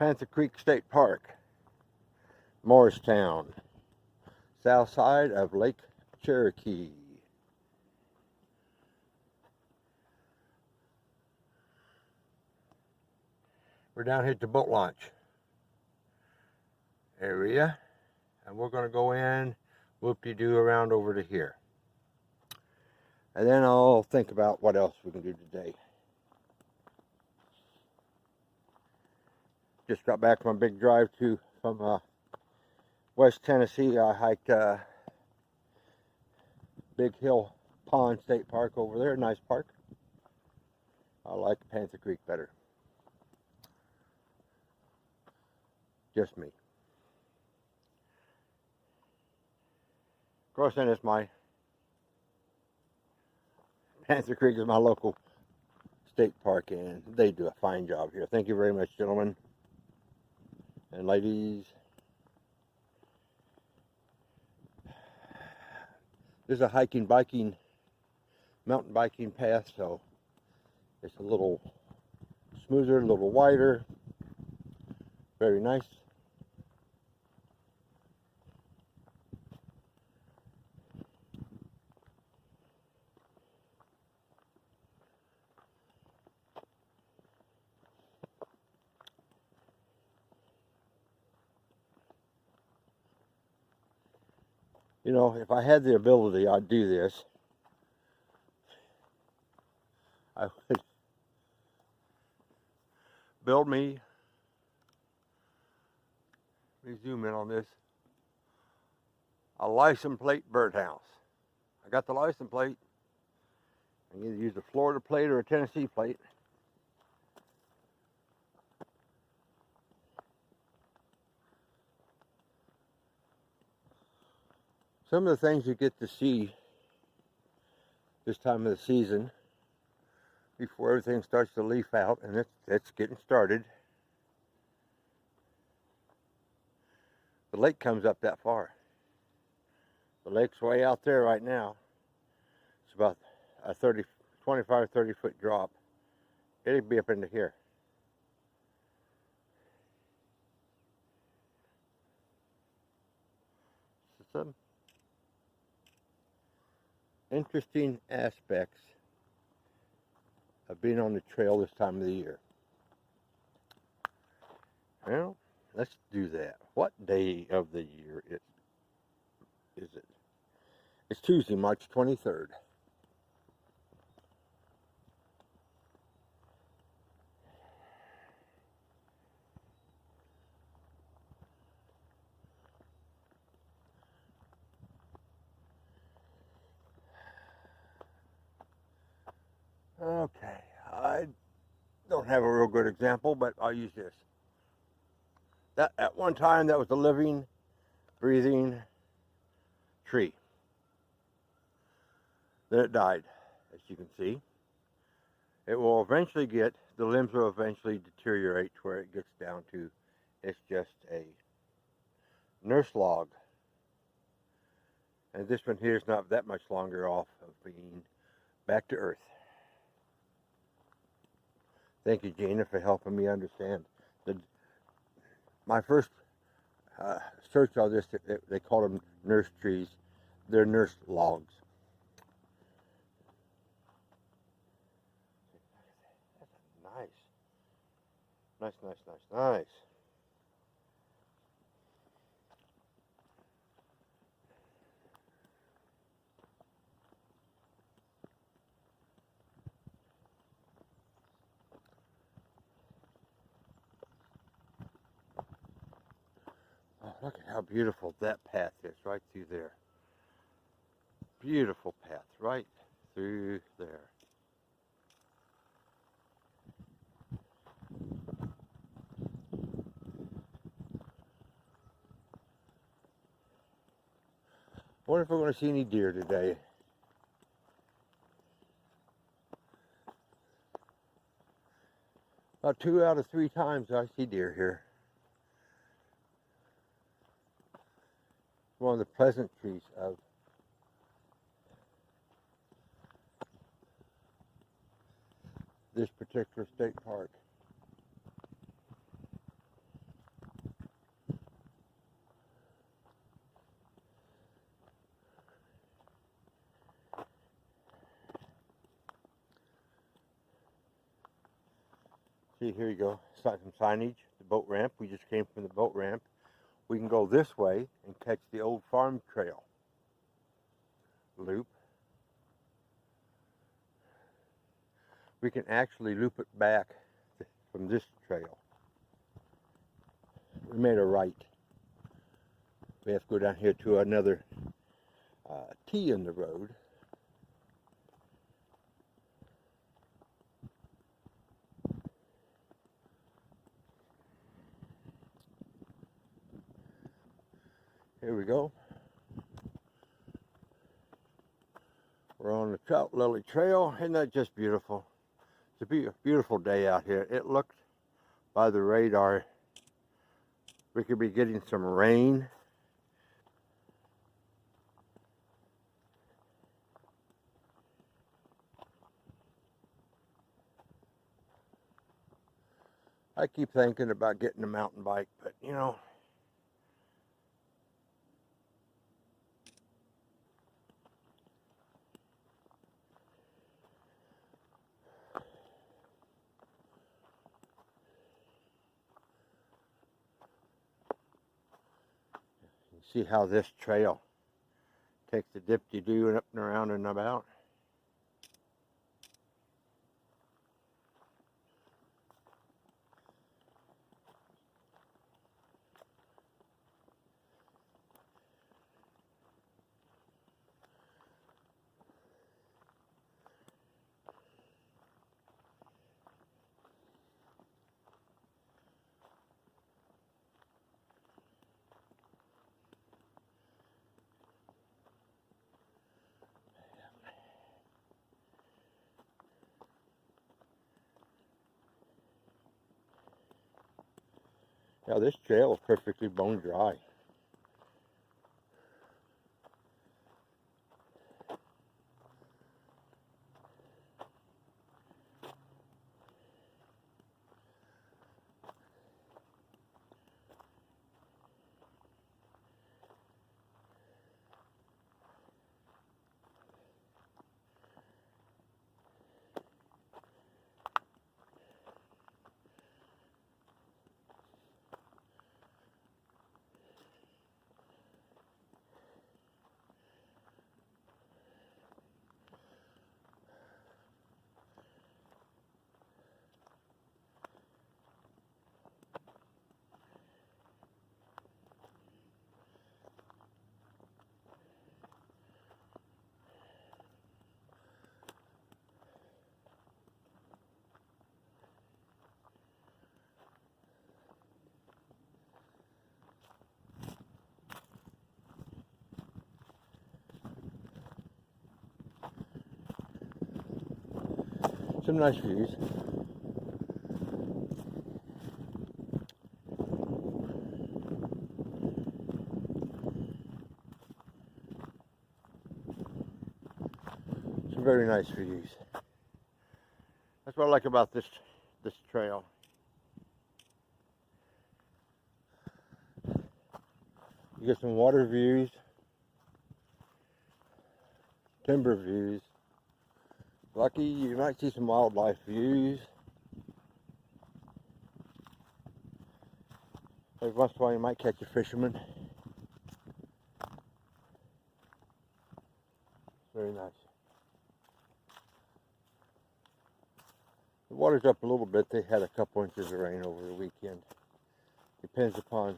Panther Creek State Park, Morristown, south side of Lake Cherokee. We're down here at the boat launch area, and we're going to go in, whoop-de-doo around over to here. And then I'll think about what else we can do today. Just got back from a big drive from West Tennessee. I hiked Big Hill Pond State Park over there. Nice park. I like Panther Creek better. Just me. Of course, then it's my Panther Creek is my local state park, and they do a fine job here. Thank you very much, gentlemen and ladies. There's a hiking, biking, mountain biking path, so it's a little smoother, a little wider. Very nice. You know, if I had the ability, I'd do this. I would build me, let me zoom in on this, a license plate birdhouse. I got the license plate. I can either use a Florida plate or a Tennessee plate. Some of the things you get to see this time of the season before everything starts to leaf out, and it's getting started. The lake comes up that far. The lake's way out there right now. It's about a 25, 30 foot drop. It'll be up into here. Some interesting aspects of being on the trail this time of the year. Well, let's do that. What day of the year is it? It's Tuesday, March 23rd. Okay, I don't have a real good example, but I'll use this. That at one time that was a living, breathing tree. Then it died, as you can see. It will eventually the limbs will eventually deteriorate to where it gets down to it's just a nurse log. And this one here is not that much longer off of being back to earth. Thank you, Gina, for helping me understand. My first search on this, they call them nurse trees. They're nurse logs. That's nice. Nice, nice, nice, nice. Oh, look at how beautiful that path is right through there. Beautiful path right through there. I wonder if we're going to see any deer today. About 2 out of 3 times I see deer here. One of the pleasantries of this particular state park. See, here you go. Some signage, the boat ramp. We just came from the boat ramp. We can go this way and catch the old farm trail loop. We can actually loop it back from this trail. We made a right. We have to go down here to another T in the road. Here we go. We're on the Trout Lily Trail. Isn't that just beautiful? It's a beautiful day out here. It looked by the radar we could be getting some rain. I keep thinking about getting a mountain bike, but you know, you see how this trail takes the dip-de-doo and up and around and about. Now this trail is perfectly bone dry. Some nice views. Some very nice views. That's what I like about this trail. You get some water views, timber views. Lucky, you might see some wildlife views. Every once in a while you might catch a fisherman. Very nice. The water's up a little bit. They had a couple inches of rain over the weekend. Depends upon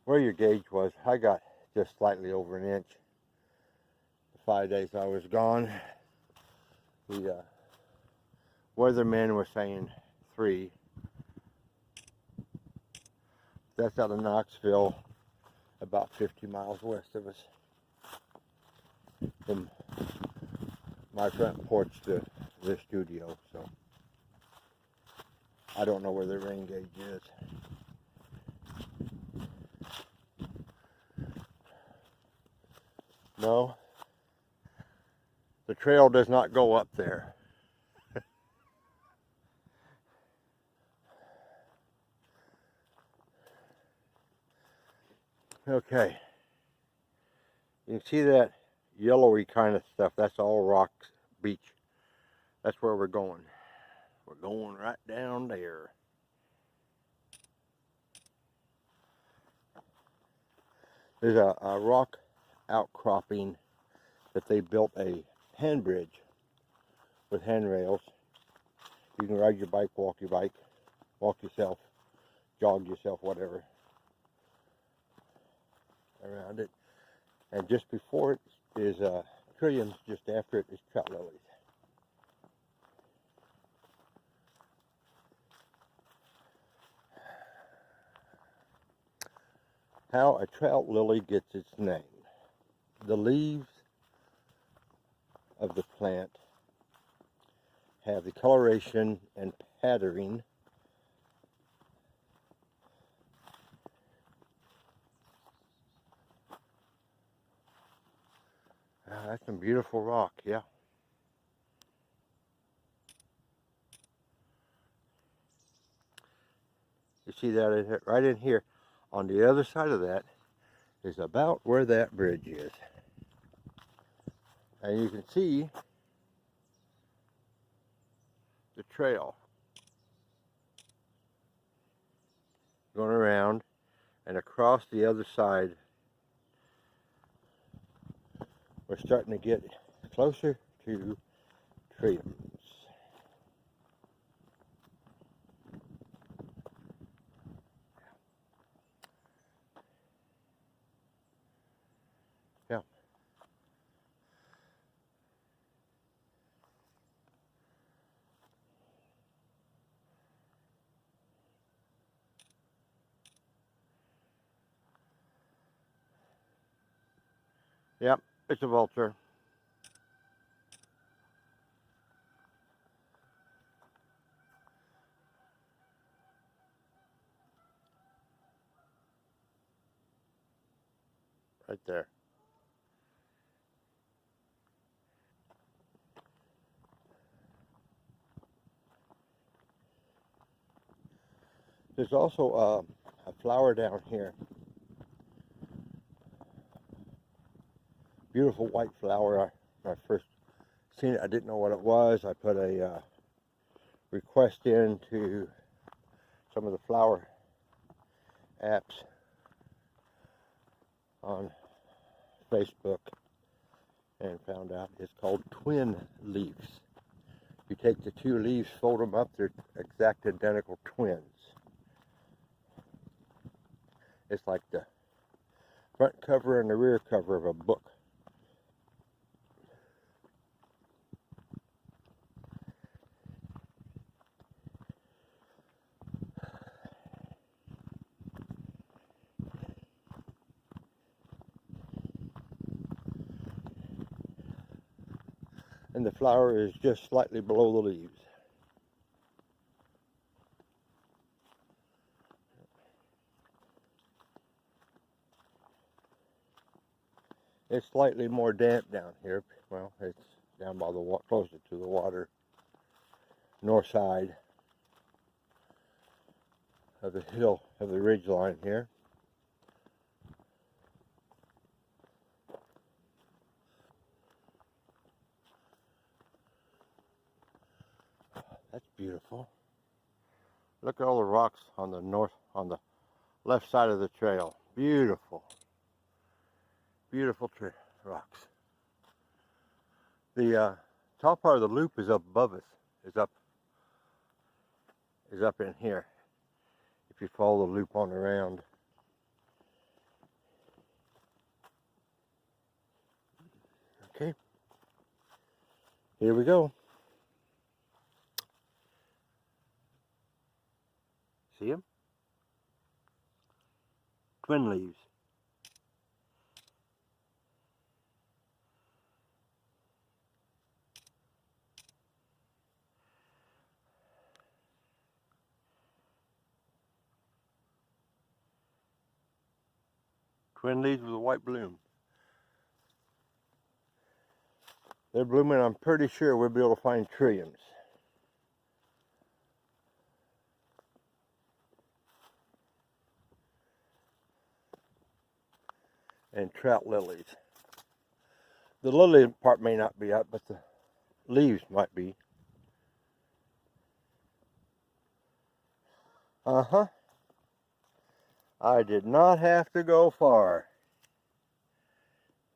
where your gauge was. I got just slightly over an inch. The 5 days I was gone. The weatherman was saying 3. That's out of Knoxville, about 50 miles west of us. From my front porch to the studio, so I don't know where the rain gauge is. No, the trail does not go up there. Okay, you can see that yellowy kind of stuff. That's all rocks, beach. That's where we're going. We're going right down there. There's a rock outcropping that they built a hand bridge with handrails. You can ride your bike, walk yourself, jog yourself, whatever, around it. And just before it is trilliums, just after it is trout lilies. How a trout lily gets its name. The leaves of the plant have the coloration and patterning that's some beautiful rock, yeah. You see that right in here. On the other side of that is about where that bridge is. And you can see the trail going around and across the other side. We're starting to get closer to trilliums. Yeah. Yep, it's a vulture. Right there. There's also a flower down here. Beautiful white flower. When I first seen it, I didn't know what it was. I put a request in to some of the flower apps on Facebook and found out it's called twin leaves. You take the two leaves, fold them up, they're exact identical twins. It's like the front cover and the rear cover of a book. And the flower is just slightly below the leaves. It's slightly more damp down here. Well, it's down by the water, closer to the water, north side of the hill, of the ridge line here. That's beautiful. Look at all the rocks on the left side of the trail. Beautiful. Beautiful rocks. The top part of the loop is up above us. Is up in here. If you follow the loop on around. Okay. Here we go. See them? Twin leaves. Twin leaves with a white bloom. They're blooming. I'm pretty sure we'll be able to find trilliums. And trout lilies. The lily part may not be up, but the leaves might be. Uh-huh. I did not have to go far.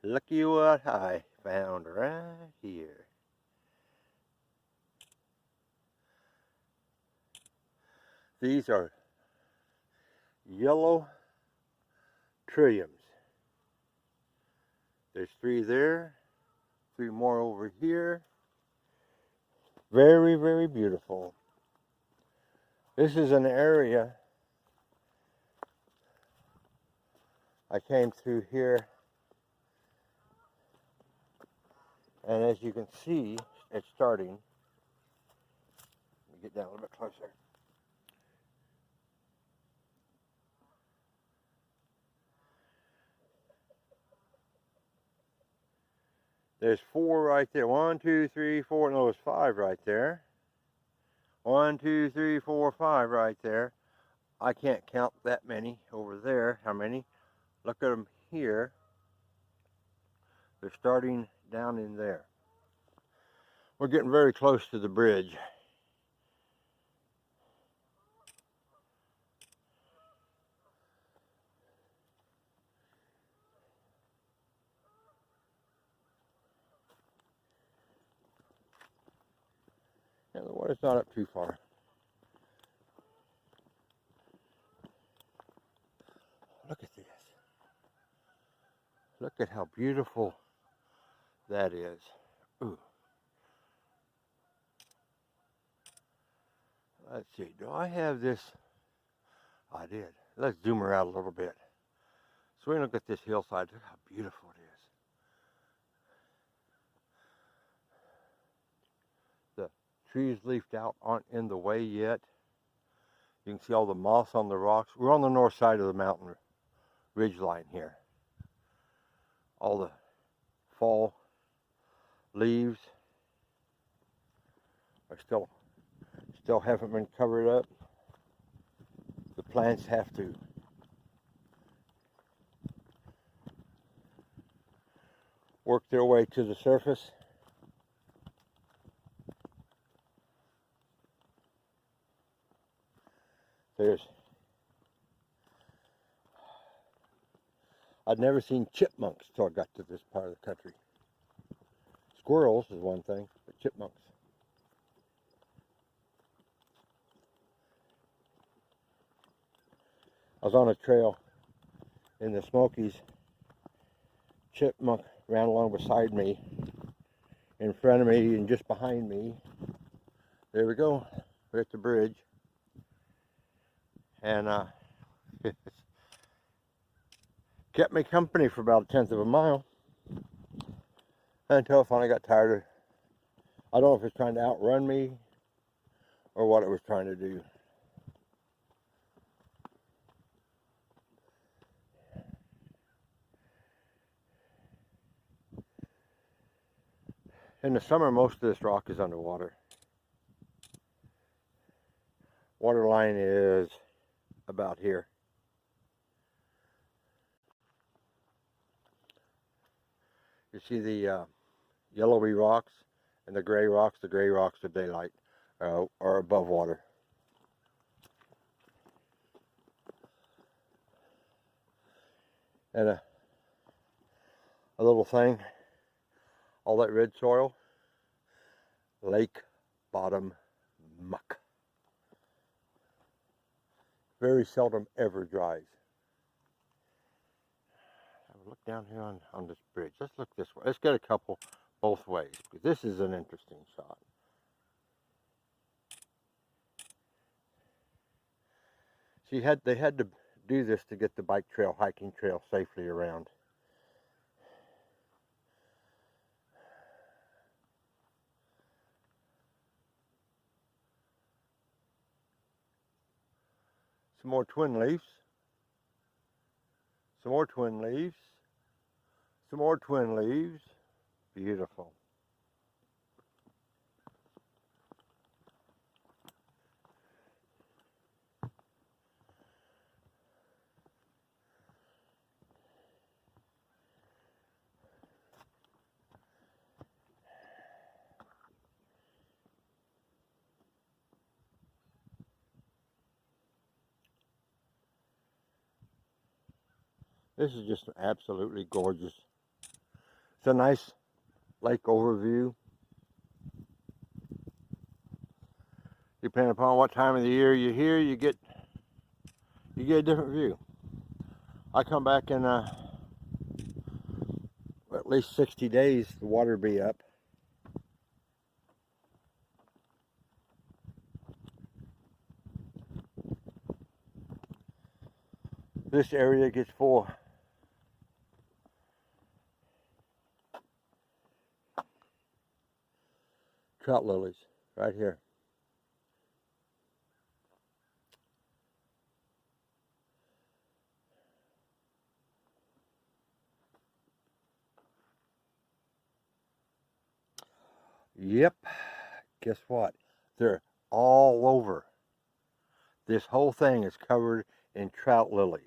Looky what I found right here. These are yellow trilliums. There's 3 there, 3 more over here. Very, very beautiful. This is an area I came through here, and as you can see, it's starting. Let me get down a little bit closer. There's 4 right there. 1, 2, 3, 4. No, there's 5 right there. 1, 2, 3, 4, 5 right there. I can't count that many over there. How many? Look at them here. They're starting down in there. We're getting very close to the bridge. And the water's not up too far. Look at this. Look at how beautiful that is. Ooh. Let's see, do I have this? I did. Let's zoom her out a little bit. So we look at this hillside. Look how beautiful it is. The trees leafed out aren't in the way yet. You can see all the moss on the rocks. We're on the north side of the mountain ridge line here. All the fall leaves are still haven't been covered up. The plants have to work their way to the surface. I'd never seen chipmunks till I got to this part of the country. Squirrels is one thing, but chipmunks. I was on a trail in the Smokies. Chipmunk ran along beside me, in front of me, and just behind me. There we go. We're at the bridge. And kept me company for about 1/10 of a mile until I finally got tired of. I don't know if it was trying to outrun me or what it was trying to do. In the summer, most of this rock is underwater. Water line is about here. You see the yellowy rocks and the gray rocks. The gray rocks at daylight are above water. And a little thing, all that red soil, lake bottom muck. Very seldom ever dries. Look down here on this bridge. Let's look this way. Let's get a couple both ways, because this is an interesting shot. See, they had to do this to get the bike trail, hiking trail safely around. Some more twin leaves. Some more twin leaves. Some more twin leaves. Beautiful. This is just absolutely gorgeous. It's a nice lake overview. Depending upon what time of the year you're here, you get a different view. I come back in at least 60 days, the water will be up. This area gets full. Trout lilies right here. Yep. Guess what? They're all over. This whole thing is covered in trout lilies.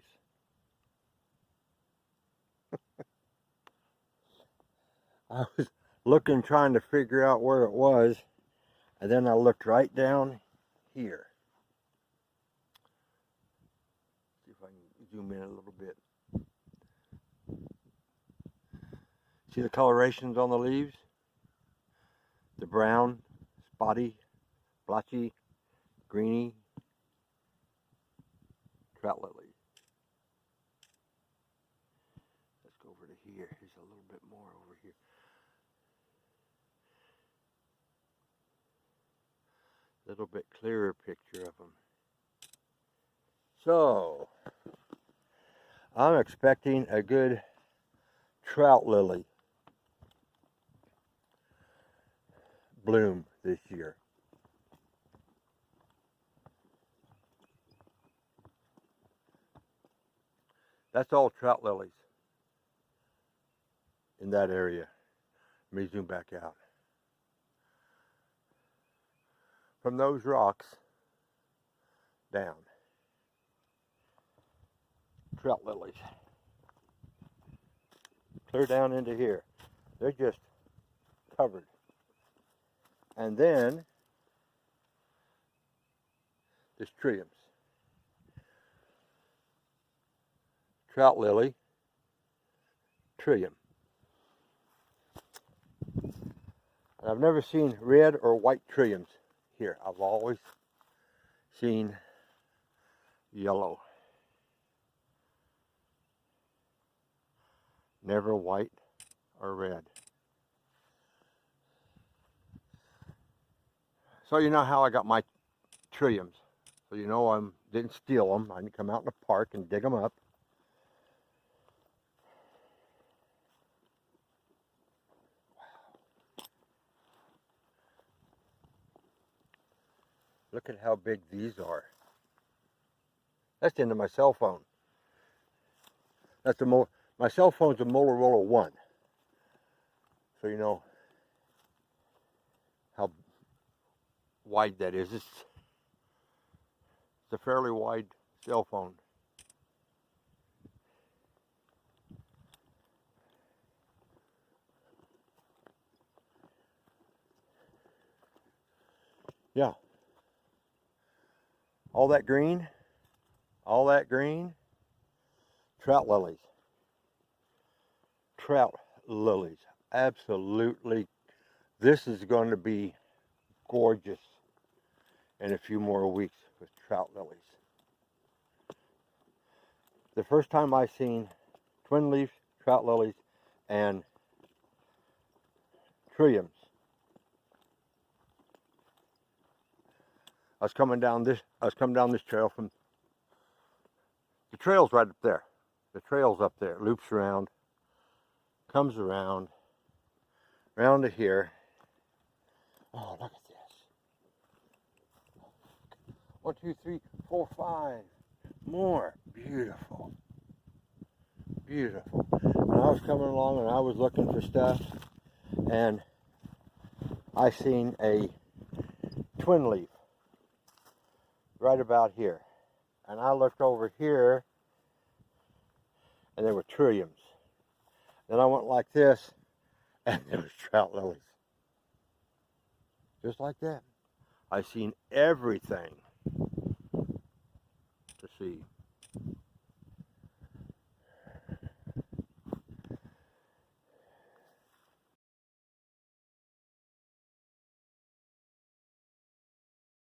I was looking, trying to figure out where it was, and then I looked right down here. See if I can zoom in a little bit. See the colorations on the leaves? The brown, spotty, blotchy, greeny, trout lily. Let's go over to here. There's a little bit more over here. A little bit clearer picture of them. So, I'm expecting a good trout lily bloom this year. That's all trout lilies in that area. Let me zoom back out. From those rocks down, trout lilies. Clear down into here. They're just covered. And then there's triums. Trout lily, trillium. And I've never seen red or white trilliums here. I've always seen yellow. Never white or red. So you know how I got my trilliums. So you know I didn't steal them. I didn't come out in the park and dig them up. Look at how big these are. That's the end of my cell phone. That's my cell phone's a Motorola 1. So you know how wide that is. It's a fairly wide cell phone. Yeah. All that green, trout lilies. Trout lilies. Absolutely. This is going to be gorgeous in a few more weeks with trout lilies. The first time I seen twin leaf trout lilies and trilliums, I was coming down this trail from the trail's right up there. The trail's up there. It loops around, comes around to here. Oh, look at this. 1, 2, 3, 4, 5 more. Beautiful. Beautiful. And I was coming along and I was looking for stuff, and I seen a twin leaf right about here. And I looked over here and there were trilliums. Then I went like this and there was trout lilies. Just like that. I seen everything to see.